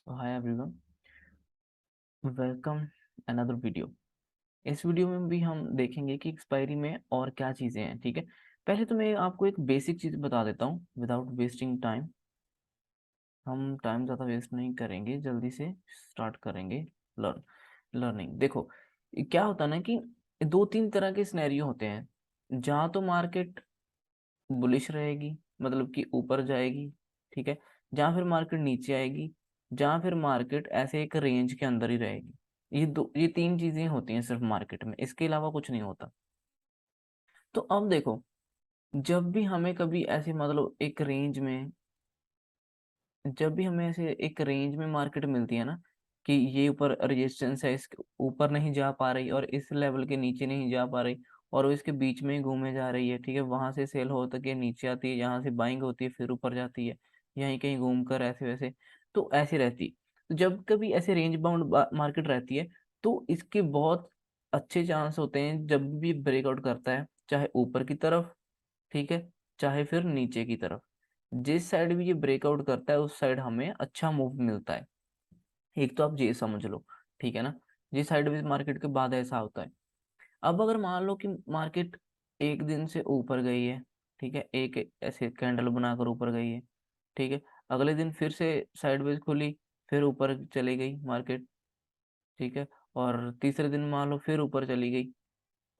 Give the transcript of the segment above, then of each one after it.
तो hi everyone, welcome another video. इस video में भी हम देखेंगे कि एक्सपायरी में और क्या चीज़ें हैं। ठीक है, पहले तो मैं आपको एक बेसिक चीज़ बता देता हूँ विदाउट वेस्टिंग टाइम। हम टाइम ज़्यादा वेस्ट नहीं करेंगे, जल्दी से स्टार्ट करेंगे लर्निंग। देखो, क्या होता है ना कि दो तीन तरह के सिनेरियो होते हैं। जहाँ तो मार्केट बुलिश रहेगी, मतलब कि ऊपर जाएगी। ठीक है, जहाँ फिर मार्केट नीचे आएगी, जहाँ फिर मार्केट ऐसे एक रेंज के अंदर ही रहेगी। ये तीन चीजें होती हैं सिर्फ मार्केट में, इसके अलावा कुछ नहीं होता। तो अब देखो, जब भी हमें कभी ऐसे मतलब एक रेंज में, जब भी हमें ऐसे एक रेंज में मार्केट मिलती है ना, कि ये ऊपर रेजिस्टेंस है, इसके ऊपर नहीं जा पा रही और इस लेवल के नीचे नहीं जा पा रही, और वो इसके बीच में ही घूमे जा रही है। ठीक है, वहां से सेल हो के नीचे आती है, यहाँ से बाइंग होती है, फिर ऊपर जाती है, यहीं कहीं घूम कर ऐसे वैसे। तो ऐसे रहती। तो जब कभी ऐसे रेंज बाउंड मार्केट रहती है, तो इसके बहुत अच्छे चांस होते हैं जब भी ब्रेकआउट करता है, चाहे ऊपर की तरफ, ठीक है, चाहे फिर नीचे की तरफ। जिस साइड भी ये ब्रेकआउट करता है उस साइड हमें अच्छा मूव मिलता है। एक तो आप ये समझ लो, ठीक है ना, जिस साइड भी मार्केट के बाद ऐसा होता है। अब अगर मान लो कि मार्केट एक दिन से ऊपर गई है, ठीक है, एक ऐसे कैंडल बनाकर ऊपर गई है, ठीक है, अगले दिन फिर से साइडवेज खुली, फिर ऊपर चली गई मार्केट, ठीक है, और तीसरे दिन मान लो फिर ऊपर चली गई।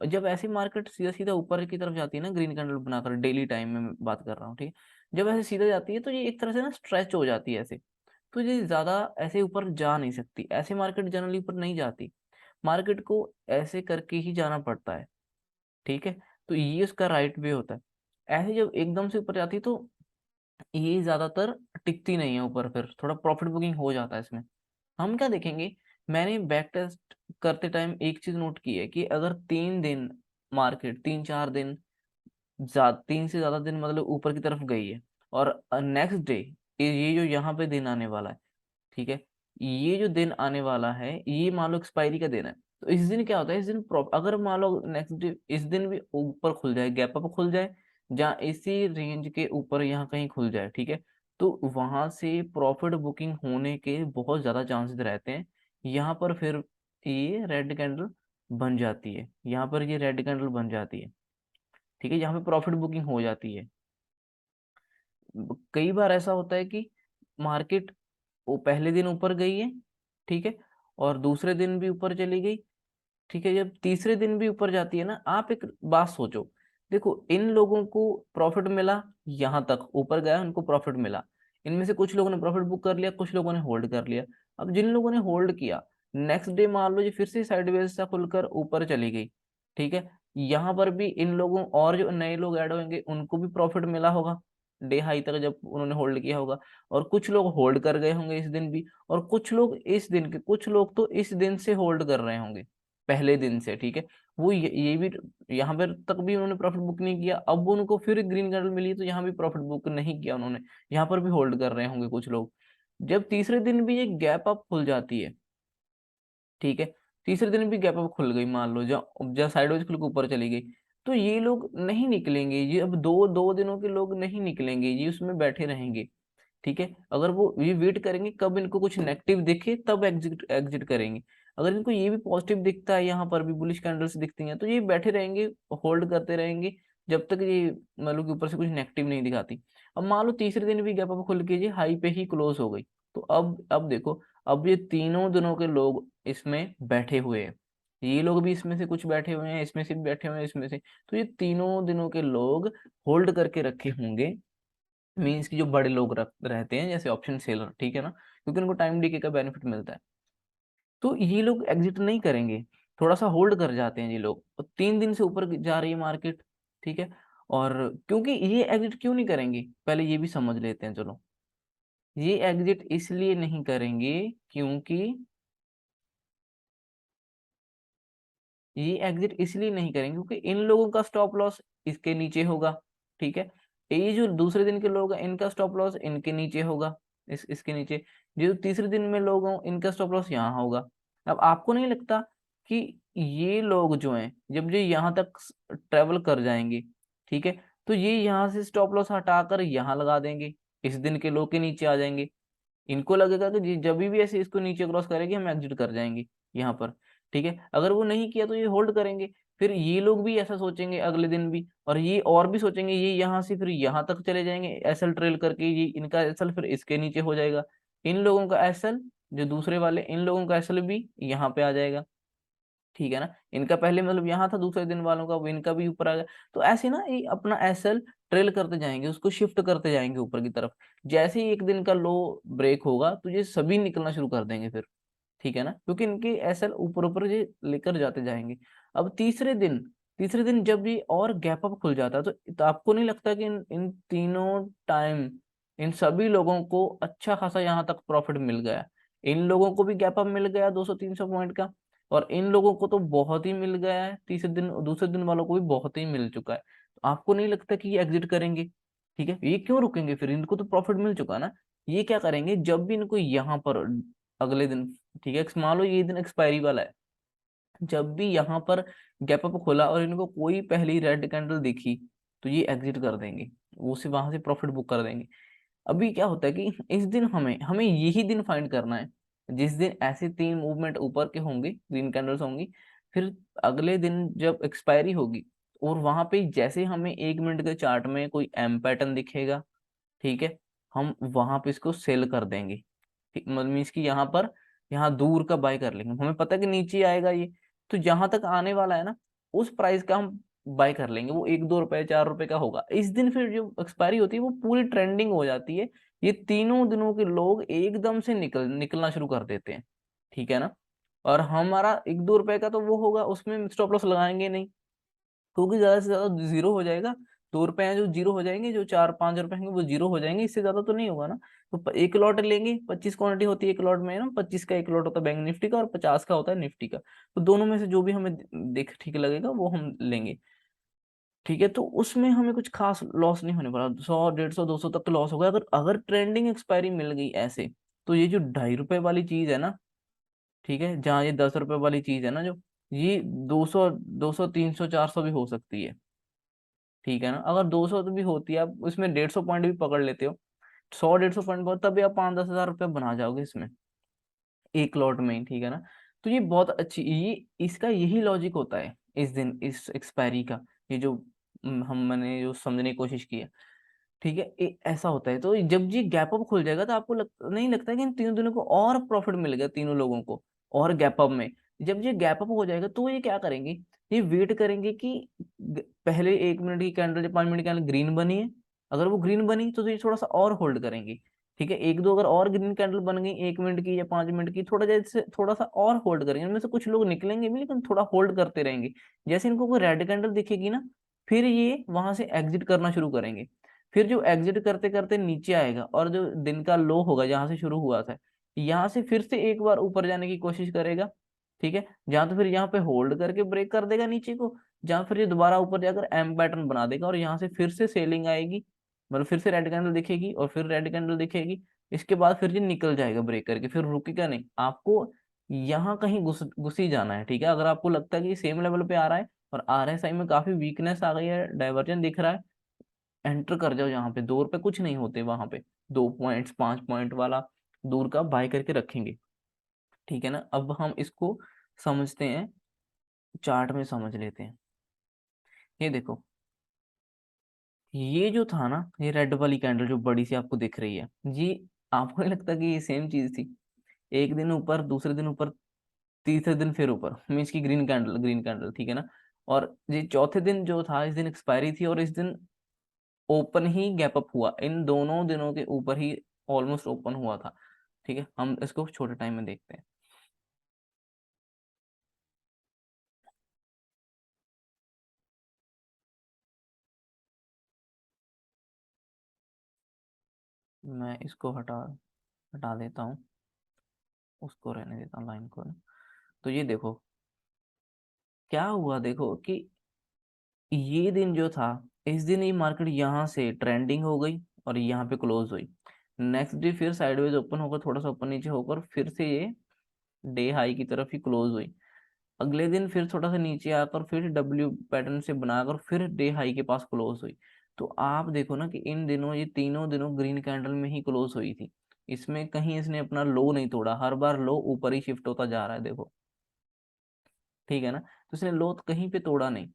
और जब ऐसी मार्केट सीधा सीधा ऊपर की तरफ जाती है ना, ग्रीन कैंडल बनाकर, डेली टाइम में मैं बात कर रहा हूँ, ठीक है, जब ऐसे सीधा जाती है तो ये एक तरह से ना स्ट्रेच हो जाती है ऐसे। तो ये ज्यादा ऐसे ऊपर जा नहीं सकती, ऐसे मार्केट जनरली ऊपर नहीं जाती। मार्केट को ऐसे करके ही जाना पड़ता है। ठीक है, तो ये उसका राइट वे होता है। ऐसे जब एकदम से ऊपर जाती है तो ये ज्यादातर टिकती नहीं है ऊपर, फिर थोड़ा प्रॉफिट बुकिंग हो जाता है इसमें। हम क्या देखेंगे, मैंने बैक टेस्ट करते टाइम एक चीज नोट की है कि अगर 3 दिन मार्केट, 3 4 दिन, 3 से ज्यादा दिन मतलब ऊपर की तरफ गई है, और नेक्स्ट डे ये जो यहाँ पे दिन आने वाला है, ठीक है, ये जो दिन आने वाला है ये मान लो एक्सपायरी का दिन है। तो इस दिन क्या होता है, इस दिन अगर मान लो नेक्स्ट डे इस दिन भी ऊपर खुल जाए, गैप अप खुल जाए, जहाँ इसी रेंज के ऊपर यहाँ कहीं खुल जाए, ठीक है, तो वहां से प्रॉफिट बुकिंग होने के बहुत ज्यादा चांसेस रहते हैं। यहाँ पर फिर ये रेड कैंडल बन जाती है, यहाँ पर ये रेड कैंडल बन जाती है, ठीक है, यहाँ पे प्रॉफिट बुकिंग हो जाती है। कई बार ऐसा होता है कि मार्केट वो पहले दिन ऊपर गई है, ठीक है, और दूसरे दिन भी ऊपर चली गई, ठीक है, जब तीसरे दिन भी ऊपर जाती है ना, आप एक बात सोचो। देखो, इन लोगों को प्रॉफिट मिला, यहाँ तक ऊपर गया उनको प्रॉफिट मिला, इनमें से कुछ लोगों ने प्रॉफिट बुक कर लिया, कुछ लोगों ने होल्ड कर लिया। अब जिन लोगों ने होल्ड किया, नेक्स्ट डे मान लो ये फिर से साइडवेज सा खुलकर ऊपर चली गई, ठीक है, यहाँ पर भी इन लोगों और जो नए लोग ऐड होंगे उनको भी प्रॉफिट मिला होगा डे हाई तक जब उन्होंने होल्ड किया होगा। और कुछ लोग होल्ड कर गए होंगे इस दिन भी, और कुछ लोग तो इस दिन से होल्ड कर रहे होंगे, पहले दिन से, ठीक है। वो ये भी यहाँ पर तक भी उन्होंने प्रॉफिट बुक नहीं किया, अब उनको फिर ग्रीन कैंडल मिली तो यहाँ भी प्रॉफिट बुक नहीं किया उन्होंने, यहाँ पर भी होल्ड कर रहे होंगे कुछ लोग। जब तीसरे दिन भी ये गैप अप खुल जाती है, ठीक है, तीसरे दिन भी गैप अप खुल गई, मान लो जब जब साइडवेज खुल के ऊपर चली गई, तो ये लोग नहीं निकलेंगे, ये अब दो दो दिनों के लोग नहीं निकलेंगे, ये उसमें बैठे रहेंगे। ठीक है, अगर वो ये वेट करेंगे कब इनको कुछ नेगेटिव दिखे तब एग्जिट एग्जिट करेंगे। अगर इनको ये भी पॉजिटिव दिखता है, यहाँ पर भी बुलिश कैंडल्स दिखती हैं, तो ये बैठे रहेंगे, होल्ड करते रहेंगे, जब तक ये मतलब कि ऊपर से कुछ नेगेटिव नहीं दिखाती। अब मान लो तीसरे दिन भी गैप अप खुल के ये हाई पे ही क्लोज हो गई, तो अब देखो, अब ये तीनों दिनों के लोग इसमें बैठे हुए हैं, ये लोग भी इसमें से कुछ बैठे हुए हैं, इसमें से भी बैठे हुए हैं, इसमें से, तो ये तीनों दिनों के लोग होल्ड करके रखे होंगे। मीन्स कि जो बड़े लोग रहते हैं जैसे ऑप्शन सेलर, ठीक है ना, क्योंकि उनको टाइम डीके का बेनिफिट मिलता है, तो ये लोग एग्जिट नहीं करेंगे, थोड़ा सा होल्ड कर जाते हैं ये लोग, और 3 दिन से ऊपर जा रही है मार्केट, ठीक है। और क्योंकि ये एग्जिट क्यों नहीं करेंगे, पहले ये भी समझ लेते हैं, चलो। ये एग्जिट इसलिए नहीं करेंगे क्योंकि, ये एग्जिट इसलिए नहीं करेंगे क्योंकि इन लोगों का स्टॉप लॉस इसके नीचे होगा, ठीक है। ये जो दूसरे दिन के लोग हैं इनका स्टॉप लॉस इनके नीचे होगा, इसके नीचे। जो तीसरे दिन में लोग हों इनका स्टॉप लॉस यहाँ होगा। अब आपको नहीं लगता कि ये लोग जो हैं जब ये यहाँ तक ट्रेवल कर जाएंगे, ठीक है, तो ये यहाँ से स्टॉप लॉस हटाकर यहाँ लगा देंगे, इस दिन के लो के नीचे आ जाएंगे, इनको लगेगा कि जब भी ऐसे इसको नीचे क्रॉस करेगी हम एग्जिट कर जाएंगे यहाँ पर, ठीक है। अगर वो नहीं किया तो ये होल्ड करेंगे, फिर ये लोग भी ऐसा सोचेंगे अगले दिन भी, और ये और भी सोचेंगे, ये यहाँ से फिर यहाँ तक चले जाएंगे एसएल ट्रेल करके, ये इनका एसएल फिर इसके नीचे हो जाएगा, इन लोगों का एसएल जो दूसरे वाले इन लोगों का एसएल भी यहाँ पे आ जाएगा, ठीक है ना। इनका पहले मतलब यहाँ था दूसरे दिन वालों का, वो इनका भी ऊपर आ गया। तो ऐसे ना ये अपना एसएल ट्रेल करते जाएंगे, उसको शिफ्ट करते जाएंगे ऊपर की तरफ। जैसे ही एक दिन का लो ब्रेक होगा तो ये सभी निकलना शुरू कर देंगे फिर, ठीक है ना, क्योंकि इनके एसएल ऊपर ऊपर ये लेकर जाते जाएंगे। अब तीसरे दिन जब ये और गैप अप खुल जाता है, तो आपको नहीं लगता कि इन तीनों टाइम इन सभी लोगों को अच्छा खासा यहाँ तक प्रॉफिट मिल गया। इन लोगों को भी गैप अप मिल गया 200-300 पॉइंट का, और इन लोगों को तो बहुत ही मिल गया है, तीसरे दिन दूसरे दिन वालों को भी बहुत ही मिल चुका है। तो आपको नहीं लगता कि ये एग्जिट करेंगे? ठीक है, ये क्यों रुकेंगे फिर, इनको तो प्रॉफिट मिल चुका है ना। ये क्या करेंगे, जब भी इनको यहाँ पर अगले दिन, ठीक है, मान लो ये दिन एक्सपायरी वाला है, जब भी यहाँ पर गैप अप खोला और इनको कोई पहली रेड कैंडल दिखी, तो ये एग्जिट कर देंगे, वो से वहां से प्रॉफिट बुक कर देंगे। अभी क्या होता है कि इस दिन हमें हमें यही दिन फाइंड करना है जिस दिन ऐसे तीन मूवमेंट ऊपर के होंगे, ग्रीन कैंडल्स होंगी, फिर अगले दिन जब एक्सपायरी होगी, और वहां पे जैसे हमें 1 मिनट के चार्ट में कोई एम पैटर्न दिखेगा, ठीक है, हम वहां पे इसको सेल कर देंगे। ठीक, मतलब मीन्स कि यहाँ पर यहाँ दूर का बाय कर लेंगे, हमें पता है कि नीचे आएगा ये, तो जहां तक आने वाला है ना उस प्राइस का हम बाय कर लेंगे, वो 1-2 रुपए 4 रुपए का होगा। इस दिन फिर जो एक्सपायरी होती है वो पूरी ट्रेंडिंग हो जाती है, ये तीनों दिनों के लोग एकदम से निकलना शुरू कर देते हैं, ठीक है ना। और हमारा 1-2 रुपए का तो वो होगा, उसमें स्टॉप लॉस लगाएंगे नहीं, क्योंकि ज्यादा से ज्यादा जीरो हो जाएगा। 2 रुपए हैं जो जीरो हो जाएंगे, जो 4-5 रुपए हैं वो जीरो हो जाएंगे, इससे ज्यादा तो नहीं होगा ना। तो एक लॉट लेंगे, 25 क्वांटिटी होती है एक लॉट में ना, 25 का एक लॉट होता है बैंक निफ्टी का, और 50 का होता है निफ्टी का। तो दोनों में से जो भी हमें देख ठीक लगेगा वो हम लेंगे, ठीक है। तो उसमें हमें कुछ खास लॉस नहीं होने वाला, 100, 150, 200 तक लॉस होगा अगर अगर ट्रेंडिंग एक्सपायरी मिल गई ऐसे। तो ये जो 2.5 रुपए वाली चीज है ना, ठीक है, जहाँ ये 10 रुपए वाली चीज है ना, जो ये 200, 300, 400 भी हो सकती है, ठीक है ना। अगर 200 तो भी होती है, आप उसमें 150 पॉइंट भी पकड़ लेते हो, 100-150 पॉइंट बहुत, तभी आप 5-10 हजार रुपये बना जाओगे इसमें, एक लॉट में ही, ठीक है ना। तो ये बहुत अच्छी, ये इसका यही लॉजिक होता है इस दिन इस एक्सपायरी का, ये जो हम मैंने जो समझने की कोशिश की है, ठीक है, ऐसा होता है। तो जब ये गैप अप खुल जाएगा तो आपको नहीं लगता कि इन तीनों दिनों को और प्रॉफिट मिल गया तीनों लोगों को, और गैप अप में जब ये गैप अप हो जाएगा तो ये क्या करेंगे, ये वेट करेंगे कि पहले 1 मिनट की कैंडल या 5 मिनट की कैंडल ग्रीन बनी है, अगर वो ग्रीन बनी तो ये थोड़ा सा और होल्ड करेंगे, ठीक है। एक दो अगर और ग्रीन कैंडल बन गई 1 मिनट की या 5 मिनट की, थोड़ा जैसे थोड़ा सा और होल्ड करेंगे, इनमें से कुछ लोग निकलेंगे भी लेकिन थोड़ा होल्ड करते रहेंगे। जैसे इनको कोई रेड कैंडल दिखेगी ना, फिर ये वहां से एग्जिट करना शुरू करेंगे। फिर जो एग्जिट करते करते नीचे आएगा, और जो दिन का लो होगा जहां से शुरू हुआ था, यहाँ से फिर से एक बार ऊपर जाने की कोशिश करेगा, ठीक है। जहां तो फिर यहाँ पे होल्ड करके ब्रेक कर देगा नीचे को, जहां फिर ये दोबारा ऊपर जाकर एम पैटर्न बना देगा, और यहाँ से फिर से सेलिंग आएगी, मतलब फिर से रेड कैंडल दिखेगी और फिर रेड कैंडल दिखेगी। इसके बाद फिर ये निकल जाएगा ब्रेक करके, फिर रुकेगा नहीं, आपको यहाँ कहीं घुस ही जाना है, ठीक है। अगर आपको लगता है कि सेम लेवल पे आ रहा है और RSI में काफी वीकनेस आ गई है, डाइवर्जन दिख रहा है, एंटर कर जाओ। यहाँ पे 2 रुपए कुछ नहीं होते, वहां पे 2 पॉइंट्स 5 पॉइंट वाला दूर का बाय करके रखेंगे, ठीक है ना। अब हम इसको समझते हैं, चार्ट में समझ लेते हैं। ये देखो, ये जो था ना, ये रेड वाली कैंडल जो बड़ी सी आपको दिख रही है, ये आपको नहीं लगता कि ये सेम चीज थी? एक दिन ऊपर, दूसरे दिन ऊपर, तीसरे दिन फिर ऊपर, मीन्स की ग्रीन कैंडल, ठीक है ना। और ये चौथे दिन जो था, इस दिन एक्सपायरी थी, और इस दिन ओपन ही गैप अप हुआ, इन दोनों दिनों के ऊपर ही ऑलमोस्ट ओपन हुआ था, ठीक है। हम इसको छोटे टाइम में देखते हैं। मैं इसको हटा हटा देता हूँ, उसको रहने देता हूँ लाइन को ना। तो ये देखो क्या हुआ, देखो कि ये दिन जो था, इस दिन ये मार्केट यहाँ से ट्रेंडिंग हो गई और यहाँ पे क्लोज हुई। नेक्स्ट डे फिर साइडवेज ओपन होकर, थोड़ा सा ऊपर नीचे होकर, फिर से ये डे हाई की तरफ ही क्लोज हुई। अगले दिन फिर थोड़ा सा नीचे आकर फिर डब्ल्यू पैटर्न से बनाकर फिर डे हाई के पास क्लोज हुई। तो आप देखो ना कि इन दिनों ये तीनों दिनों ग्रीन कैंडल में ही क्लोज हुई थी। इसमें कहीं इसने अपना लो नहीं तोड़ा, हर बार लो ऊपर ही शिफ्ट होता जा रहा है देखो, ठीक है ना। तो इसने लो कहीं पे तोड़ा नहीं,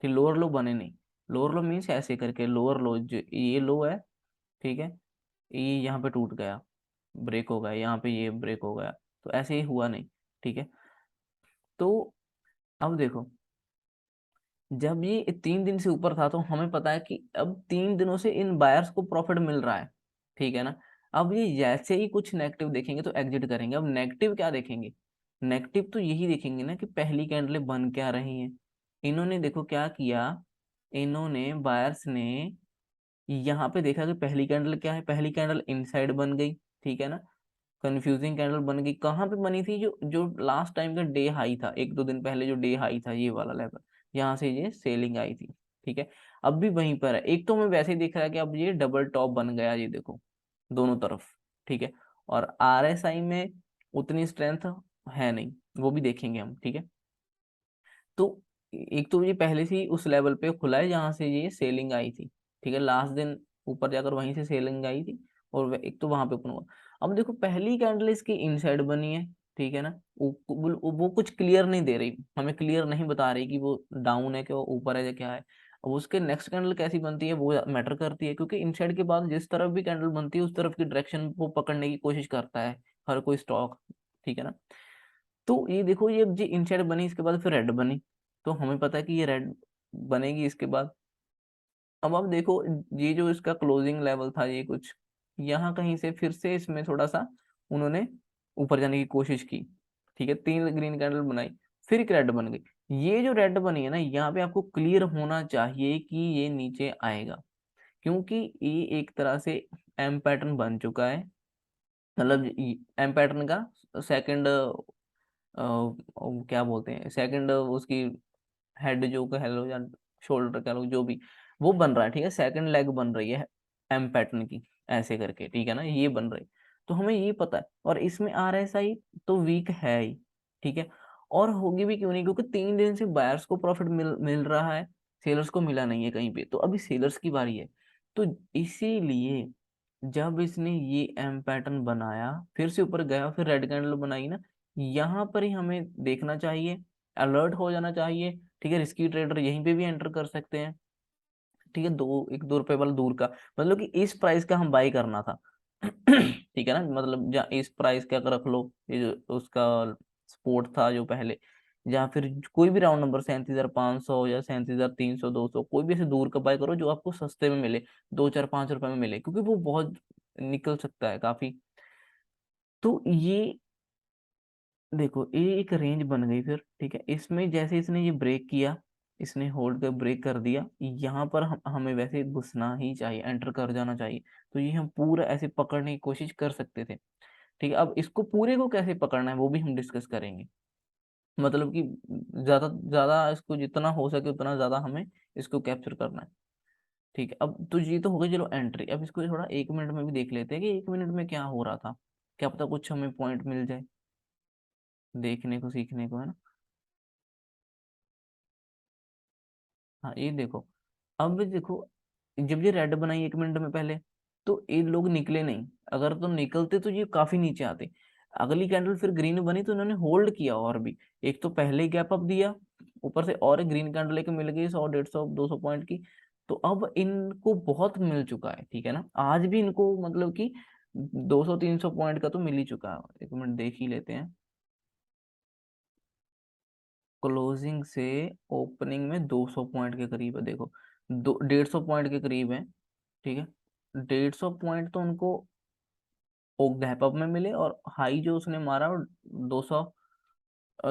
फिर लोअर लो बने नहीं। लोअर लो मीन्स ऐसे करके लोअर लो, जो ये लो है, ठीक है, ये यहाँ पे टूट गया, ब्रेक हो गया, यहाँ पे ये ब्रेक हो गया, तो ऐसे ही हुआ नहीं, ठीक है। तो अब देखो, जब ये 3 दिन से ऊपर था तो हमें पता है कि अब 3 दिनों से इन बायर्स को प्रॉफिट मिल रहा है, ठीक है ना। अब ये जैसे ही कुछ नेगेटिव देखेंगे तो एग्जिट करेंगे। अब नेगेटिव क्या देखेंगे, नेगेटिव तो यही देखेंगे ना कि पहली कैंडलें बन क्या रही हैं। इन्होंने देखो क्या किया, इन्होंने बायर्स ने यहाँ पे देखा कि पहली कैंडल क्या है, पहली कैंडल इनसाइड बन गई, ठीक है ना। कंफ्यूजिंग कैंडल बन गई, कहाँ पे बनी थी, जो जो लास्ट टाइम का डे हाई था, 1-2 दिन पहले जो डे हाई था, ये वाला लेवल, यहाँ से ये सेलिंग आई थी, ठीक है। अब भी वहीं पर है। एक तो हमें वैसे ही दिख रहा है कि अब ये डबल टॉप बन गया, ये देखो दोनों तरफ, ठीक है। और आरएसआई में उतनी स्ट्रेंथ है नहीं, वो भी देखेंगे हम, ठीक है। तो एक तो ये पहले से ही उस लेवल पे खुला है जहां से ये सेलिंग आई थी, ठीक है, लास्ट दिन ऊपर जाकर वहीं से सेलिंग आई थी, और एक तो वहां पे ओपन हुआ। अब देखो पहली कैंडल इसकी इनसाइड बनी है, ठीक है ना। वो कुछ क्लियर नहीं दे रही, हमें क्लियर नहीं बता रही कि वो डाउन है कि वो ऊपर है या क्या है। अब उसके नेक्स्ट कैंडल कैसी बनती है वो मैटर करती है, क्योंकि इनसाइड के बाद जिस तरफ भी कैंडल बनती है उस तरफ की डायरेक्शन वो पकड़ने की कोशिश करता है हर कोई स्टॉक, ठीक है ना। तो ये देखो, ये जी इनसाइड बनी, इसके बाद फिर रेड बनी, तो हमें पता है कि ये रेड बनेगी इसके बाद। अब आप देखो, ये जो इसका क्लोजिंग लेवल था, ये कुछ यहाँ कहीं से फिर से इसमें थोड़ा सा उन्होंने ऊपर जाने की कोशिश की, ठीक है, 3 ग्रीन कैंडल बनाई, फिर एक रेड बन गई। ये जो रेड बनी है ना, यहाँ पे आपको क्लियर होना चाहिए कि ये नीचे आएगा, क्योंकि ये एक तरह से एम पैटर्न बन चुका है। मतलब एम पैटर्न का सेकंड, क्या बोलते हैं, सेकंड उसकी हेड जो कह लो या शोल्डर कह लो, जो भी वो बन रहा है, ठीक है, सेकंड लेग बन रही है एम पैटर्न की, ऐसे करके, ठीक है ना, ये बन रही। तो हमें ये पता है, और इसमें आरएसआई तो वीक है ही, ठीक है। और होगी भी क्यों नहीं, क्योंकि 3 दिन से बायर्स को प्रॉफिट मिल मिल रहा है, सेलर्स को मिला नहीं है कहीं पे, तो अभी सेलर्स की बारी है। तो इसीलिए जब इसने ये एम पैटर्न बनाया, फिर से ऊपर गया, फिर रेड कैंडल बनाई ना, यहाँ पर ही हमें देखना चाहिए, अलर्ट हो जाना चाहिए, ठीक है। रिस्की ट्रेडर यहीं पे भी एंटर कर सकते हैं, ठीक है, 1-2 रुपए वाला दूर का, मतलब कि इस प्राइस का हम बाई करना था। ठीक है ना, मतलब जहाँ इस प्राइस का अगर रख लो, ये जो उसका सपोर्ट था जो पहले, या फिर कोई भी राउंड नंबर 37,500 या 37,300, 200, कोई भी ऐसे दूर का बाय करो जो आपको सस्ते में मिले, 2, 4, 5 रुपए में मिले, क्योंकि वो बहुत निकल सकता है काफी। तो ये देखो, ये एक रेंज बन गई फिर, ठीक है। इसमें जैसे इसने ये ब्रेक किया, इसने होल्ड कर ब्रेक कर दिया, यहाँ पर हमें वैसे घुसना ही चाहिए, एंटर कर जाना चाहिए। तो ये हम पूरा ऐसे पकड़ने की कोशिश कर सकते थे, ठीक है। अब इसको पूरे को कैसे पकड़ना है वो भी हम डिस्कस करेंगे, मतलब कि ज्यादा ज्यादा इसको जितना हो सके उतना ज्यादा हमें इसको कैप्चर करना है, ठीक है। अब तो ये तो हो गई चलो एंट्री। अब इसको थोड़ा 1 मिनट में भी देख लेते हैं कि 1 मिनट में क्या हो रहा था, क्या पता कुछ हमें पॉइंट मिल जाए देखने को, सीखने को, है ना। हाँ ये देखो, अब भी देखो, जब ये रेड बनाई 1 मिनट में पहले, तो ये लोग निकले नहीं, अगर तो निकलते तो ये काफी नीचे आते। अगली कैंडल फिर ग्रीन बनी तो इन्होंने होल्ड किया, और भी एक तो पहले ही गैप अप दिया, ऊपर से और एक ग्रीन कैंडल लेके मिल गई 100, 150, 200 पॉइंट की। तो अब इनको बहुत मिल चुका है, ठीक है ना, आज भी इनको मतलब कि 200, 300 पॉइंट का तो मिल ही चुका है। 1 मिनट देख ही लेते हैं, क्लोजिंग से ओपनिंग में 200 पॉइंट के करीब है देखो, 150 पॉइंट के करीब है, ठीक है। 150 पॉइंट तो उनको ओ गैप अप में मिले, और हाई जो उसने मारा 200,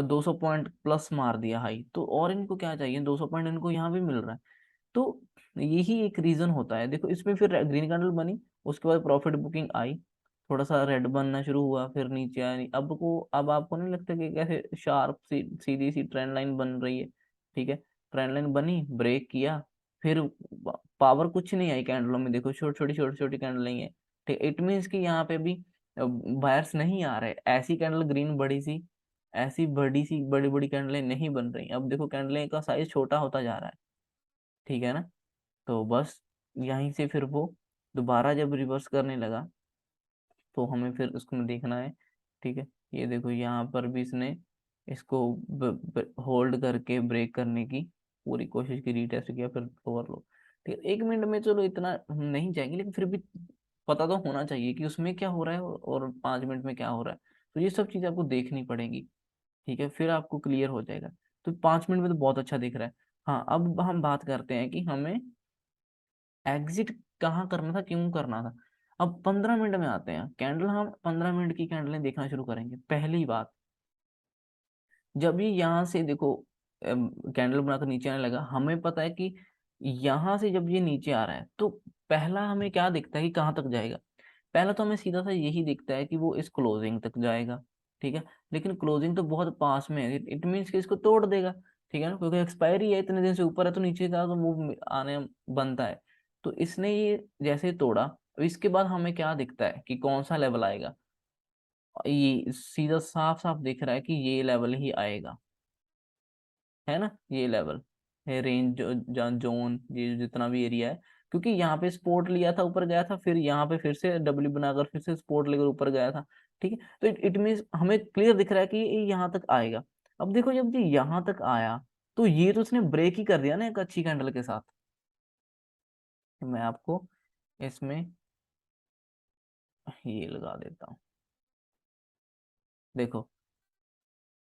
200 पॉइंट प्लस मार दिया हाई, तो और इनको क्या चाहिए, 200 पॉइंट इनको यहाँ भी मिल रहा है। तो यही एक रीजन होता है। देखो इसमें फिर ग्रीन कैंडल बनी, उसके बाद प्रॉफिट बुकिंग आई, थोड़ा सा रेड बनना शुरू हुआ, फिर नीचे आई। अब आपको नहीं लगता कि कैसे शार्प सी सीधी सी ट्रेंड लाइन बन रही है, ठीक है। ट्रेंड लाइन बनी, ब्रेक किया, फिर पावर कुछ नहीं आई कैंडलों में, देखो छोटी छोटी कैंडल ही है, ठीक। इट मीन्स कि यहाँ पे भी बायर्स नहीं आ रहे, ऐसी कैंडल ग्रीन बड़ी सी, ऐसी बड़ी सी बड़ी बड़ी कैंडलें नहीं बन रही। अब देखो कैंडलें का साइज छोटा होता जा रहा है, ठीक है ना। तो बस यहीं से फिर वो दोबारा जब रिवर्स करने लगा, तो हमें फिर उसको देखना है। ठीक है, ये देखो यहाँ पर भी इसने इसको होल्ड करके ब्रेक करने की पूरी कोशिश की, रीटेस्ट किया, फिर ओवरलो। ठीक है, 1 मिनट में चलो इतना हम नहीं जाएंगे, लेकिन फिर भी पता तो होना चाहिए कि उसमें क्या हो रहा है और 5 मिनट में क्या हो रहा है। तो ये सब चीज़ आपको देखनी पड़ेगी। ठीक है, फिर आपको क्लियर हो जाएगा। तो 5 मिनट में तो बहुत अच्छा दिख रहा है। हाँ, अब हम बात करते हैं कि हमें एग्जिट कहाँ करना था, क्यों करना था। अब 15 मिनट में आते हैं कैंडल, हम 15 मिनट की कैंडलें देखना शुरू करेंगे। पहली बात, जब ये यहाँ से देखो कैंडल बनाकर नीचे आने लगा, हमें पता है कि यहाँ से जब ये नीचे आ रहा है तो पहला हमें क्या दिखता है कि कहाँ तक जाएगा। पहला तो हमें सीधा सा यही दिखता है कि वो इस क्लोजिंग तक जाएगा। ठीक है, लेकिन क्लोजिंग तो बहुत पास में है, इट मीन्स कि इसको तोड़ देगा। ठीक है ना, क्योंकि एक्सपायरी है, इतने दिन से ऊपर है तो नीचे का तो मूव आने बनता है। तो इसने ये जैसे तोड़ा, तो इसके बाद हमें क्या दिखता है कि कौन सा लेवल आएगा। ये सीधा साफ साफ दिख रहा है कि ये लेवल ही आएगा, है ना, ये लेवल है, रेंज जोन, ये जितना भी एरिया है। क्योंकि यहाँ पे सपोर्ट लिया था, ऊपर गया था, फिर यहाँ पे फिर से डब्ल्यू बनाकर फिर से सपोर्ट लेकर ऊपर गया था। ठीक है, तो इट मीन्स हमें क्लियर दिख रहा है कि ये यहाँ तक आएगा। अब देखो, जब ये यहाँ तक आया तो ये तो उसने ब्रेक ही कर दिया ना एक अच्छी कैंडल के साथ। मैं आपको इसमें ये लगा देता हूँ, देखो।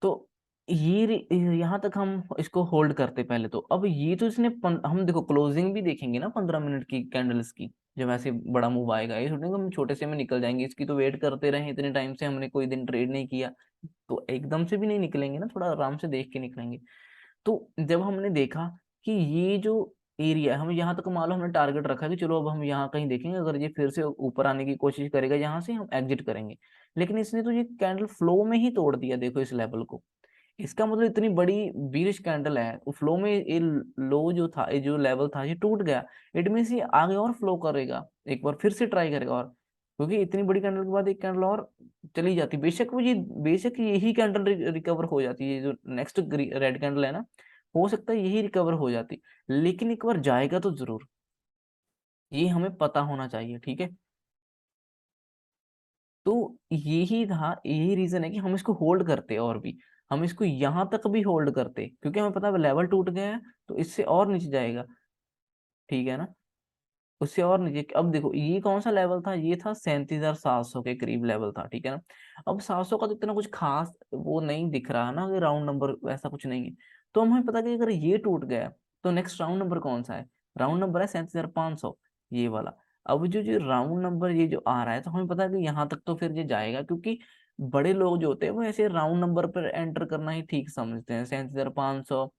तो यहाँ तक हम इसको होल्ड करते पहले तो। अब ये तो इसने हम देखो क्लोजिंग भी देखेंगे ना 15 मिनट की कैंडल्स की। जब ऐसे बड़ा मूव आएगा, ये सोचेंगे हम छोटे से में निकल जाएंगे, इसकी तो वेट करते रहे इतने टाइम से, हमने कोई दिन ट्रेड नहीं किया, तो एकदम से भी नहीं निकलेंगे ना, थोड़ा आराम से देख के निकलेंगे। तो जब हमने देखा कि ये जो एरिया है, हम यहाँ तक मान लो हमने टारगेट रखा कि चलो अब हम यहाँ कहीं देखेंगे, अगर ये फिर से ऊपर आने की कोशिश करेगा यहाँ से हम एग्जिट करेंगे। लेकिन इसने तो ये कैंडल फ्लो में ही तोड़ दिया, देखो इस लेवल को। इसका मतलब इतनी बड़ी बीरिश कैंडल है, वो फ्लो में ये लो जो था, ये जो लेवल था, ये टूट गया। इट मीन्स ये आगे और फ्लो करेगा, एक बार फिर से ट्राई करेगा। और क्योंकि इतनी बड़ी कैंडल के बाद एक कैंडल और चली जाती, बेशक यही कैंडल रिकवर हो जाती है, जो नेक्स्ट रेड कैंडल है ना, हो सकता है यही रिकवर हो जाती, लेकिन एक बार जाएगा तो जरूर, ये हमें पता होना चाहिए। ठीक है, तो यही था, यही रीजन है कि हम इसको होल्ड करते, और भी हम इसको यहाँ तक भी होल्ड करते, क्योंकि हमें पता है लेवल टूट गया है तो इससे और नीचे जाएगा। ठीक है ना, उससे और नीचे। अब देखो ये कौन सा लेवल था, ये था 37,700 के करीब लेवल था। ठीक है ना, अब 700 का तो इतना कुछ खास वो नहीं दिख रहा है ना, कि राउंड नंबर वैसा कुछ नहीं है। तो हमें पता कि अगर ये टूट गया तो नेक्स्ट राउंड नंबर कौन सा है, राउंड नंबर है 37,500, ये वाला। अब जो जो राउंड नंबर ये जो आ रहा है, तो हमें पता है कि यहाँ तक तो फिर ये जाएगा, क्योंकि बड़े लोग जो होते हैं वो ऐसे राउंड नंबर पर एंटर करना ही ठीक समझते हैं। 37,500,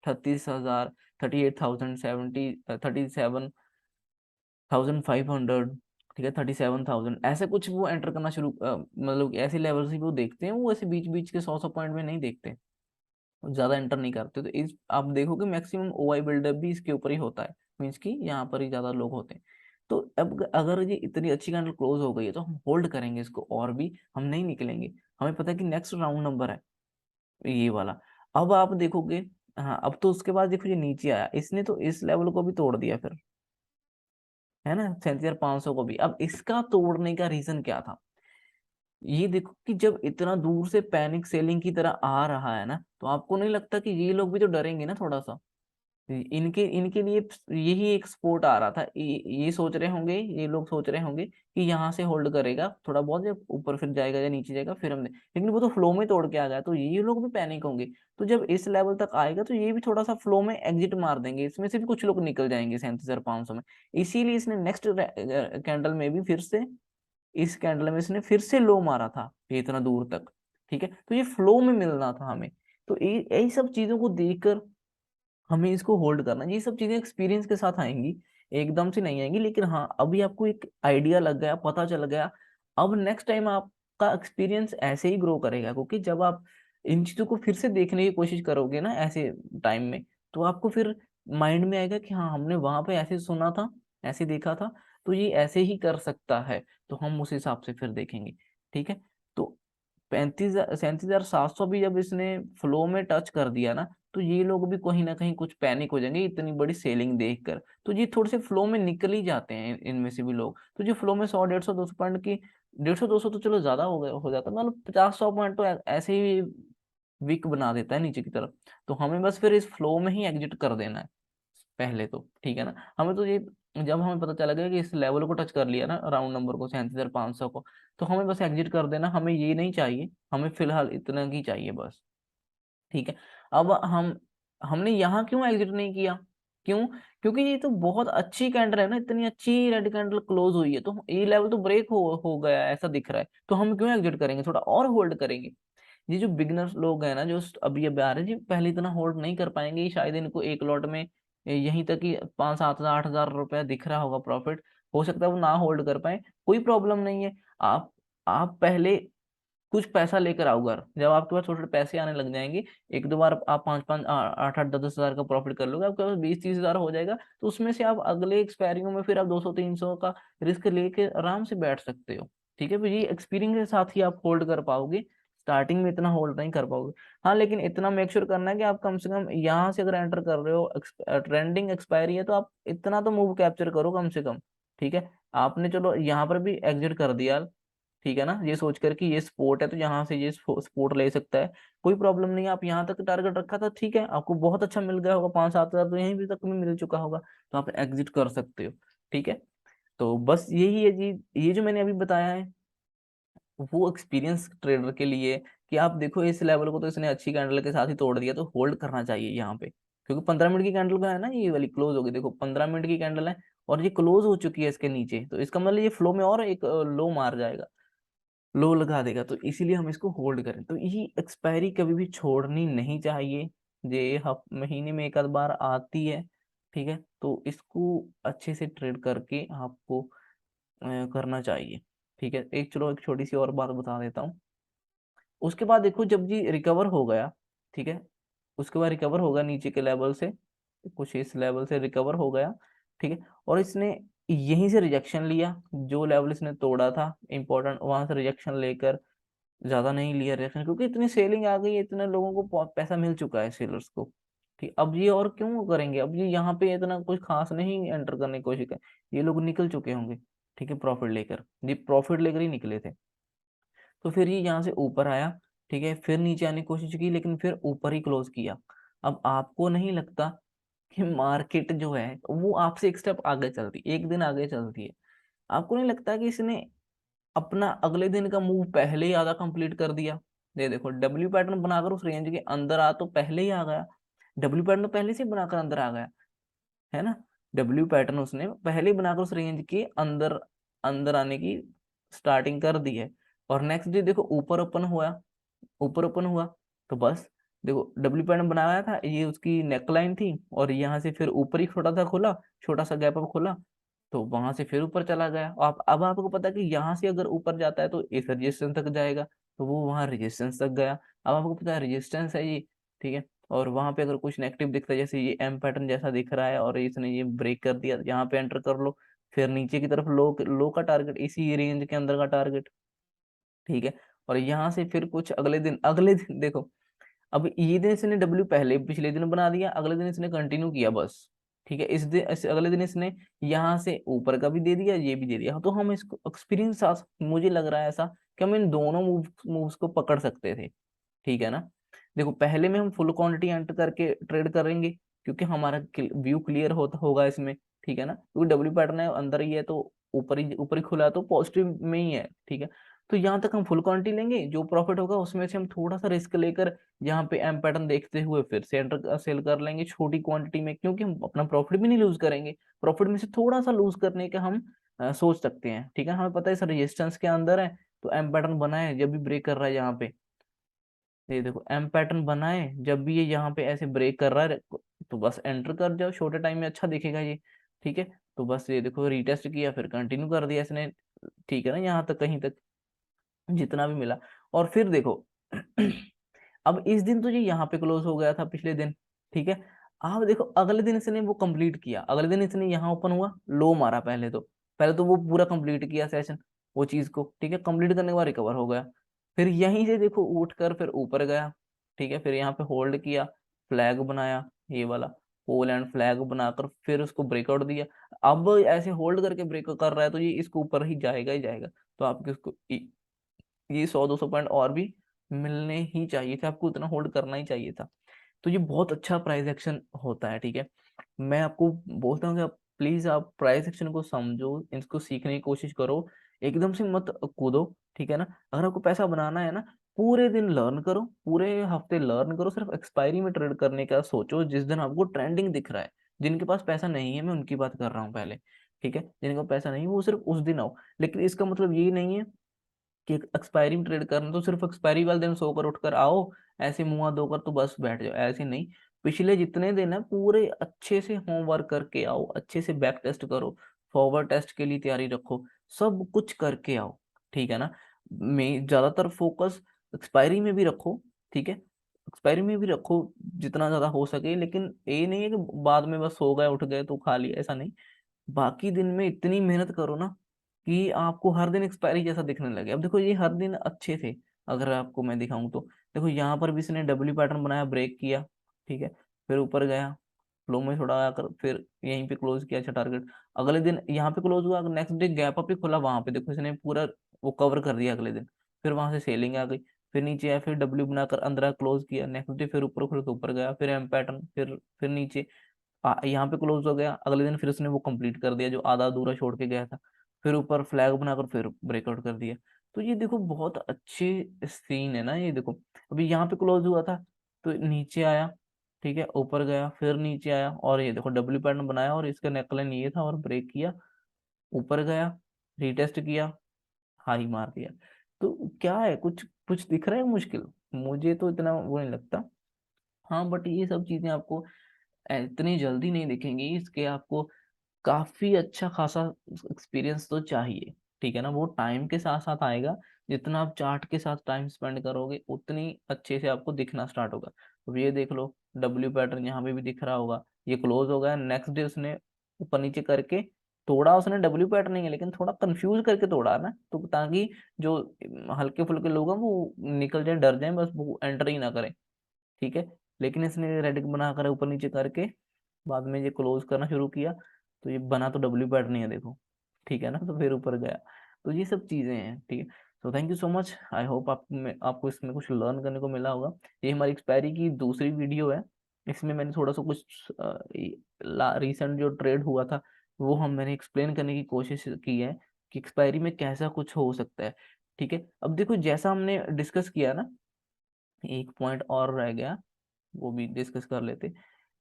36,000, 38,000, 37,500, ठीक है, 37,000, ऐसे कुछ वो एंटर करना शुरू मतलब ऐसे लेवल से वो देखते हैं, वो ऐसे बीच बीच के 100 पॉइंट में नहीं देखते, ज्यादा एंटर नहीं करते। तो इस आप देखोगे मैक्सिमम ओआई बिल्डअप भी इसके ऊपर ही होता है, मीन्स कि यहाँ पर ही ज्यादा लोग होते हैं। तो अब अगर ये इतनी अच्छी कैंडल क्लोज हो गई है तो हम होल्ड करेंगे इसको, और भी हम नहीं निकलेंगे। हमें पता है कि नेक्स्ट राउंड नंबर है ये वाला। अब आप देखोगे, हाँ, अब तो उसके बाद देखो ये नीचे आया, इसने तो इस लेवल को भी तोड़ दिया फिर, है ना, 37,500 को भी। अब इसका तोड़ने का रीजन क्या था, ये देखो कि जब इतना दूर से पैनिक सेलिंग की तरह आ रहा है ना, तो आपको नहीं लगता कि ये लोग भी तो डरेंगे ना थोड़ा सा। इनके इनके लिए यही एक सपोर्ट आ रहा था, ये सोच रहे होंगे, ये लोग सोच रहे होंगे कि यहाँ से होल्ड करेगा थोड़ा बहुत, जब ऊपर फिर जाएगा या नीचे जाएगा फिर हमने, लेकिन वो तो फ्लो में तोड़ के आ गया, तो ये लोग भी पैनिक होंगे। तो जब इस लेवल तक आएगा तो ये भी थोड़ा सा फ्लो में एग्जिट मार देंगे, इसमें से भी कुछ लोग निकल जाएंगे 37,500 में। इसीलिए इसने नेक्स्ट कैंडल में भी फिर से, इस कैंडल में इसने फिर से लो मारा था ये इतना दूर तक। ठीक है, तो ये फ्लो में मिलना था हमें। तो यही सब चीजों को देखकर हमें इसको होल्ड करना, ये सब चीजें एक्सपीरियंस के साथ आएंगी, एकदम से नहीं आएंगी। लेकिन हाँ, अभी आपको एक आइडिया लग गया, पता चल गया। अब नेक्स्ट टाइम आपका एक्सपीरियंस ऐसे ही ग्रो करेगा, क्योंकि जब आप इन चीजों को फिर से देखने की कोशिश करोगे ना ऐसे टाइम में, तो आपको फिर माइंड में आएगा कि हाँ, हमने वहां पे ऐसे सुना था, ऐसे देखा था, तो ये ऐसे ही कर सकता है, तो हम उस हिसाब से फिर देखेंगे। ठीक है, तो 35,000 37,700 भी जब इसने फ्लो में टच कर दिया ना, तो ये लोग भी कहीं ना कहीं कुछ पैनिक हो जाएंगे इतनी बड़ी सेलिंग देखकर। तो ये थोड़े से फ्लो में निकल ही जाते हैं इनमें से भी लोग। तो जो फ्लो में 100 150 200 पॉइंट की, 150 200 तो चलो ज्यादा हो गया हो जाता, मतलब 50 100 पॉइंट तो ऐसे ही वीक बना देता है नीचे की तरफ। तो हमें बस फिर इस फ्लो में ही एग्जिट कर देना है पहले तो, ठीक है ना। हमें तो ये, जब हमें पता चला गया कि इस लेवल को टच कर लिया ना, राउंड नंबर को 37,500 को, तो हमें बस एग्जिट कर देना, हमें ये नहीं चाहिए, हमें फिलहाल इतना की चाहिए बस, ठीक है। अब हमने यहाँ क्यों एग्जिट नहीं किया, क्यों? क्योंकि ये तो बहुत अच्छी कैंडल है ना, इतनी अच्छी रेड कैंडल क्लोज हुई है, तो ये लेवल तो ब्रेक हो गया ऐसा दिख रहा है, तो हम क्यों एग्जिट करेंगे, थोड़ा और होल्ड करेंगे। ये जो बिगनर्स लोग हैं ना, जो अभी अभी आ रहे हैं जी, पहले इतना होल्ड नहीं कर पाएंगे, ये शायद इनको एक लॉट में यहीं तक ही 5 7 8 हज़ार रुपया दिख रहा होगा प्रॉफिट, हो सकता है वो ना होल्ड कर पाए, कोई प्रॉब्लम नहीं है। आप आप पहले कुछ पैसा लेकर आओ घर, जब आपके पास छोटे छोटे पैसे आने लग जाएंगे, एक दो बार आप 5 5 8 8 10 10 हज़ार का प्रॉफिट कर लोगे, आपके पास 20 30 हज़ार हो जाएगा, तो उसमें से आप अगले एक्सपायरियों में फिर आप 200 300 का रिस्क लेके आराम से बैठ सकते हो, ठीक है। तो ये एक्सपीरियंस के साथ ही आप होल्ड कर पाओगे, स्टार्टिंग में इतना होल्ड नहीं कर पाओगे। हाँ, लेकिन इतना मेक श्योर करना है कि आप कम से कम यहाँ से अगर एंटर कर रहे हो, ट्रेंडिंग एक्सपायरी है, तो आप इतना तो मूव कैप्चर करो कम से कम, ठीक है। आपने चलो यहाँ पर भी एग्जिट कर दिया, ठीक है ना, ये सोच कर कि ये स्पोर्ट है तो यहाँ से ये स्पोर्ट ले सकता है, कोई प्रॉब्लम नहीं है। आप यहाँ तक टारगेट रखा था, ठीक है, आपको बहुत अच्छा मिल गया होगा, 5 7 हज़ार तो यहीं भी तक में मिल चुका होगा, तो आप एग्जिट कर सकते हो, ठीक है। तो बस यही है जी, ये जो मैंने अभी बताया है वो एक्सपीरियंस ट्रेडर के लिए, कि आप देखो इस लेवल को तो इसने अच्छी कैंडल के साथ ही तोड़ दिया, तो होल्ड करना चाहिए यहाँ पे, क्योंकि 15 मिनट की कैंडल का है ना, ये वाली क्लोज होगी, देखो 15 मिनट की कैंडल है और ये क्लोज हो चुकी है इसके नीचे, तो इसका मतलब ये फ्लो में और एक लो मार जाएगा, लो लगा देगा, तो इसीलिए हम इसको होल्ड करें। तो ये एक्सपायरी कभी भी छोड़नी नहीं चाहिए, ये महीने में एक आध बार आती है, ठीक है, तो इसको अच्छे से ट्रेड करके आपको करना चाहिए, ठीक है। एक चलो एक छोटी सी और बात बता देता हूँ। उसके बाद देखो जब जी रिकवर हो गया, ठीक है, उसके बाद रिकवर होगा नीचे के लेवल से, कुछ इस लेवल से रिकवर हो गया, ठीक है, और इसने यहीं से रिजेक्शन लिया, जो लेवल इसने तोड़ा था इंपॉर्टेंट, वहां से रिजेक्शन लेकर, ज्यादा नहीं लिया रिजेक्शन, क्योंकि इतनी सेलिंग आ गई है, इतने लोगों को पैसा मिल चुका है सेलर्स को, ठीक। अब ये और क्यों करेंगे, अब ये यहाँ पे इतना कुछ खास नहीं एंटर करने की कोशिश कर, ये लोग निकल चुके होंगे, ठीक है, प्रॉफिट लेकर, ये प्रॉफिट लेकर ही निकले थे। तो फिर ये यहाँ से ऊपर आया, ठीक है, फिर नीचे आने की कोशिश की, लेकिन फिर ऊपर ही क्लोज किया। अब आपको नहीं लगता कि मार्केट जो है वो आपसे एक स्टेप आगे चलती, एक दिन आगे चलती है? आपको नहीं लगता कि इसने अपना अगले दिन का मूव पहले ही आधा कंप्लीट कर दिया? ये देखो डब्ल्यू पैटर्न बनाकर उस रेंज के अंदर आ तो पहले ही आ गया, डब्ल्यू पैटर्न तो पहले से ही बनाकर अंदर आ गया, है ना। डब्ल्यू पैटर्न उसने पहले ही बनाकर उस रेंज के अंदर अंदर आने की स्टार्टिंग कर दी है। और नेक्स्ट डे देखो ऊपर ओपन हुआ, ऊपर ओपन हुआ, तो बस देखो डब्ल्यू पैटर्न बनाया था, ये उसकी नेकलाइन थी, और यहाँ से फिर ऊपर ही छोटा सा खोला, छोटा सा गैप अप खोला, तो वहां से फिर ऊपर चला गया। आप अब आपको पता है कि यहाँ से अगर ऊपर जाता है तो इस रेजिस्टेंस तक जाएगा, तो वो वहां रेजिस्टेंस तक गया। अब आपको पता है रेजिस्टेंस है ये, ठीक है, और वहां पे अगर कुछ नेगेटिव दिखता है, जैसे ये एम पैटर्न जैसा दिख रहा है और इसने ये ब्रेक कर दिया, यहाँ पे एंटर कर लो, फिर नीचे की तरफ लो लो का टारगेट, इसी रेंज के अंदर का टारगेट, ठीक है। और यहाँ से फिर कुछ अगले दिन देखो, अब ये दिन इसने डब्ल्यू पहले पिछले दिन बना दिया, अगले दिन इसने कंटिन्यू किया बस, ठीक है, अगले दिन इसने यहाँ से ऊपर का भी दे दिया, ये भी दे दिया, तो हम इसको एक्सपीरियंस, मुझे लग रहा है ऐसा कि हम इन दोनों मूव्स को पकड़ सकते थे, ठीक है ना। देखो पहले में हम फुल क्वांटिटी एंटर करके ट्रेड करेंगे, क्योंकि हमारा व्यू क्लियर होगा इसमें, ठीक है ना, क्योंकि डब्ल्यू पैटर्न है अंदर ही है, तो ऊपर ही खुला है, तो पॉजिटिव में ही है, ठीक है। तो यहाँ तक हम फुल क्वांटिटी लेंगे, जो प्रॉफिट होगा उसमें से हम थोड़ा सा रिस्क लेकर यहाँ पे एम पैटर्न देखते हुए फिर से एंटर सेल कर लेंगे छोटी क्वांटिटी में, क्योंकि हम अपना प्रॉफिट भी नहीं लूज करेंगे, प्रॉफिट में से थोड़ा सा लूज करने का हम सोच सकते हैं, ठीक है। हमें पता है सर रेजिस्टेंस के अंदर है, तो एम पैटर्न बनाए जब भी ब्रेक कर रहा है यहाँ पे, ये देखो एम पैटर्न बनाए जब भी ये यहाँ पे ऐसे ब्रेक कर रहा है, तो बस एंटर कर जाओ, छोटे टाइम में अच्छा दिखेगा ये, ठीक है। तो बस ये देखो रीटेस्ट किया, फिर कंटिन्यू कर दिया इसने, ठीक है ना, यहाँ तक कहीं तक जितना भी मिला। और फिर देखो अब इस दिन तो ये यहाँ पे क्लोज हो गया था पिछले दिन, ठीक है। अब देखो अगले दिन इसने वो कंप्लीट किया, अगले दिन इसने यहाँ ओपन हुआ, लो मारा, पहले तो वो पूरा कंप्लीट किया सेशन, वो चीज को, ठीक है, कंप्लीट करने के बाद रिकवर हो गया, फिर यहीं से देखो उठ कर फिर ऊपर गया, ठीक है, फिर यहाँ पे होल्ड किया, फ्लैग बनाया, ये वाला पोल एंड फ्लैग बनाकर फिर उसको ब्रेकआउट दिया। अब ऐसे होल्ड करके ब्रेक कर रहा है तो ये इसके ऊपर ही जाएगा ही जाएगा। तो आपके उसको ये 100-200 पॉइंट और भी मिलने ही चाहिए थे, आपको इतना होल्ड करना ही चाहिए था। तो ये बहुत अच्छा प्राइस एक्शन होता है, ठीक है। मैं आपको बोलता हूँ कि आप प्लीज आप प्राइस एक्शन को समझो, इसको सीखने की कोशिश करो, एकदम से मत कूदो, ठीक है ना। अगर आपको पैसा बनाना है ना, पूरे दिन लर्न करो, पूरे हफ्ते लर्न करो, सिर्फ एक्सपायरी में ट्रेड करने का सोचो जिस दिन आपको ट्रेंडिंग दिख रहा है। जिनके पास पैसा नहीं है, मैं उनकी बात कर रहा हूँ पहले, ठीक है। जिनके पास पैसा नहीं है वो सिर्फ उस दिन आओ। लेकिन इसका मतलब ये नहीं है कि एक्सपायरी में ट्रेड करना तो सिर्फ एक्सपायरी वाले दिन सोकर उठकर आओ, ऐसे मुंह हाथ धोकर तो बस बैठ जाओ, ऐसे नहीं। पिछले जितने दिन है पूरे अच्छे से होमवर्क करके आओ, अच्छे से बैक टेस्ट करो, फॉरवर्ड टेस्ट के लिए तैयारी रखो, सब कुछ करके आओ, ठीक है ना। मैं ज्यादातर फोकस एक्सपायरी में भी रखो, ठीक है। एक्सपायरी में भी रखो जितना ज्यादा हो सके, लेकिन ये नहीं है कि बाद में बस सो गए उठ गए तो खा लिया, ऐसा नहीं। बाकी दिन में इतनी मेहनत करो ना कि आपको हर दिन एक्सपायरी जैसा दिखने लगे। अब देखो ये हर दिन अच्छे थे, अगर आपको मैं दिखाऊं तो देखो यहाँ पर भी इसने डब्ल्यू पैटर्न बनाया, ब्रेक किया, ठीक है, फिर ऊपर गया, फ्लो में थोड़ा आकर फिर यहीं पे क्लोज किया, अच्छा टारगेट। अगले दिन यहाँ पे क्लोज हुआ, नेक्स्ट डे गैप अप ही खुला, वहां पे देखो इसने पूरा वो कवर कर दिया अगले दिन। फिर वहां से सेलिंग आ गई, फिर नीचे आया, फिर डब्ल्यू बनाकर अंदर क्लोज किया, नेक्स्ट डे फिर ऊपर खुला तो ऊपर गया, फिर एम पैटर्न, फिर नीचे यहाँ पे क्लोज हो गया, अगले दिन फिर उसने वो कंप्लीट कर दिया जो आधा अधूरा छोड़ के गया था, फिर ऊपर फ्लैग बनाकर फिर ब्रेकआउट कर दिया। तो ये देखो बहुत अच्छे सीन है ना, ये देखो अभी यहाँ पे क्लोज हुआ था तो नीचे आया, ठीक है, ऊपर गया, फिर नीचे आया, और ये देखो डब्ल्यू पैटर्न बनाया और इसका नेकलाइन ये था और ब्रेक किया, ऊपर गया, रीटेस्ट किया, हाई मार दिया। तो क्या है, कुछ कुछ दिख रहा है मुश्किल? मुझे तो इतना वो नहीं लगता। हाँ बट ये सब चीजें आपको इतनी जल्दी नहीं दिखेंगी, इसके आपको काफी अच्छा खासा एक्सपीरियंस तो चाहिए, ठीक है ना। वो टाइम के साथ साथ आएगा, जितना आप चार्ट के साथ टाइम स्पेंड करोगे उतनी अच्छे से आपको दिखना स्टार्ट होगा। अब ये देख लो डब्ल्यू पैटर्न यहाँ पे भी दिख रहा होगा, ये क्लोज हो गया, नेक्स्ट डे उसने ऊपर नीचे करके तोड़ा, उसने डब्ल्यू पैटर्न नहीं है लेकिन थोड़ा कंफ्यूज करके तोड़ा ना, तो ताकि जो हल्के फुल्के लोग हैं वो निकल जाए, डर जाए, बस वो एंटर ही ना करें, ठीक है। लेकिन इसने रेड बनाकर ऊपर नीचे करके बाद में ये क्लोज करना शुरू किया, तो ये बना तो डब्ल्यू पैड नहीं है देखो, ठीक है ना, तो फिर ऊपर गया। तो ये सब चीजें हैं, ठीक है। तो thank you so much, I hope आपको इसमें कुछ लर्न करने को मिला होगा। ये हमारी एक्सपायरी की दूसरी वीडियो है, इसमें मैंने थोड़ा सा कुछ रिसेंट जो ट्रेड हुआ था वो मैंने एक्सप्लेन करने की कोशिश की है कि एक्सपायरी में कैसा कुछ हो सकता है, ठीक है। अब देखो जैसा हमने डिस्कस किया ना, एक पॉइंट और रह गया, वो भी डिस्कस कर लेते।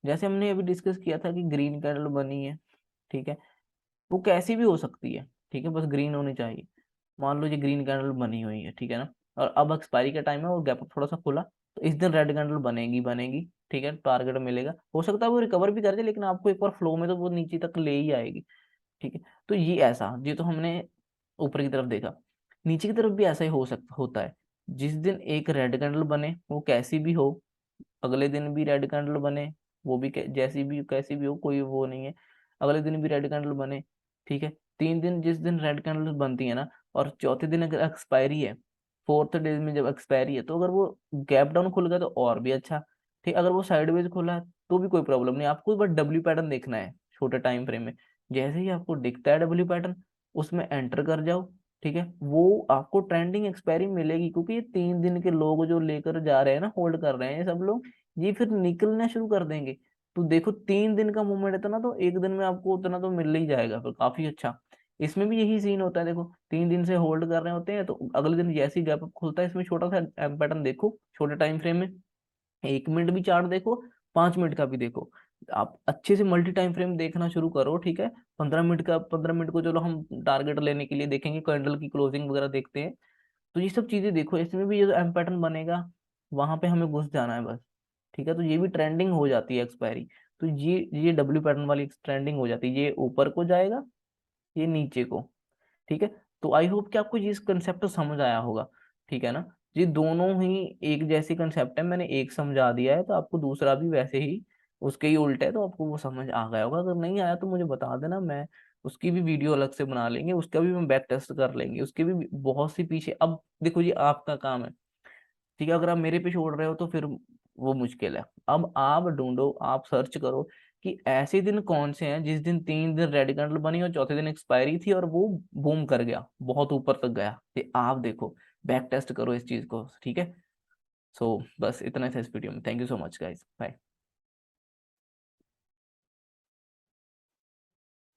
जैसे हमने अभी डिस्कस किया था कि ग्रीन कैंडल बनी है, ठीक है, वो कैसी भी हो सकती है, ठीक है, बस ग्रीन होनी चाहिए। मान लो ये ग्रीन कैंडल बनी हुई है, ठीक है ना, और अब एक्सपायरी का टाइम है और गैप थोड़ा सा खुला, तो इस दिन रेड कैंडल बनेगी बनेगी, ठीक है, टारगेट मिलेगा, हो सकता है वो रिकवर भी कर जाए, लेकिन आपको एक बार फ्लो में तो वो नीचे तक ले ही आएगी, ठीक है। तो ये ऐसा, ये तो हमने ऊपर की तरफ देखा, नीचे की तरफ भी ऐसा ही हो सकता होता है। जिस दिन एक रेड कैंडल बने वो कैसी भी हो, अगले दिन भी रेड कैंडल बने, वो भी जैसी भी कैसी भी हो, कोई वो नहीं है, अगले दिन भी रेड कैंडल बने, ठीक है। 3 दिन जिस दिन रेड कैंडल बनती है ना, और चौथे दिन अगर एक्सपायरी है, फोर्थ डे में जब एक्सपायरी है, तो अगर वो गैप डाउन खुल गया तो और भी अच्छा, ठीक। अगर वो साइडवेज खुला है तो भी कोई प्रॉब्लम नहीं, आपको बस डब्ल्यू पैटर्न देखना है छोटे टाइम फ्रेम में। जैसे ही आपको दिखता है डब्ल्यू पैटर्न, उसमें एंटर कर जाओ, ठीक है। वो आपको ट्रेंडिंग एक्सपायरी मिलेगी, क्योंकि ये 3 दिन के लोग जो लेकर जा रहे हैं ना, होल्ड कर रहे हैं ये सब लोग, ये फिर निकलना शुरू कर देंगे। तो देखो 3 दिन का मूवमेंट है तो ना, तो एक दिन में आपको उतना तो मिल ही जाएगा फिर काफी अच्छा। इसमें भी यही सीन होता है, देखो 3 दिन से होल्ड कर रहे होते हैं, तो अगले दिन जैसे ही गैप अप खुलता है, इसमें छोटा सा पैटर्न देखो छोटे टाइम फ्रेम में, 1 मिनट भी चार्ट देखो, 5 मिनट का भी देखो, आप अच्छे से मल्टी टाइम फ्रेम देखना शुरू करो, ठीक है। 15 मिनट का, 15 मिनट को चलो हम टारगेट लेने के लिए देखेंगे, कैंडल की क्लोजिंग वगैरह देखते हैं। तो ये सब चीजें देखो, इसमें भी ये जो एम पैटर्न बनेगा वहां पे हमें घुस जाना है बस, ठीक है। तो ये भी ट्रेंडिंग हो जाती है एक्सपायरी, तो ये डब्ल्यू पैटर्न वाली ट्रेंडिंग हो जाती है, ये ऊपर को जाएगा, ये नीचे को, ठीक है। तो आई होप कि आपको ये कंसेप्ट समझ आया होगा, ठीक है ना। ये दोनों ही एक जैसी कंसेप्ट है, मैंने एक समझा दिया है तो आपको दूसरा भी वैसे ही उसके ही उल्टे है, तो आपको वो समझ आ गया होगा। अगर नहीं आया तो मुझे बता देना, मैं उसकी भी वीडियो अलग से बना लेंगे, उसका भी हम बैक टेस्ट कर लेंगे, उसके भी बहुत सी पीछे। अब देखो ये आपका काम है, ठीक है, अगर आप मेरे पे छोड़ रहे हो तो फिर वो मुश्किल है। अब आप ढूंढो, आप सर्च करो कि ऐसे दिन कौन से हैं जिस दिन 3 दिन रेड कैंडल बनी और चौथे दिन एक्सपायरी थी और वो बूम कर गया, बहुत ऊपर तक गया। ये आप देखो, बैक टेस्ट करो इस चीज को, ठीक है। सो बस इतना था इस वीडियो में। Thank you so much guys, bye.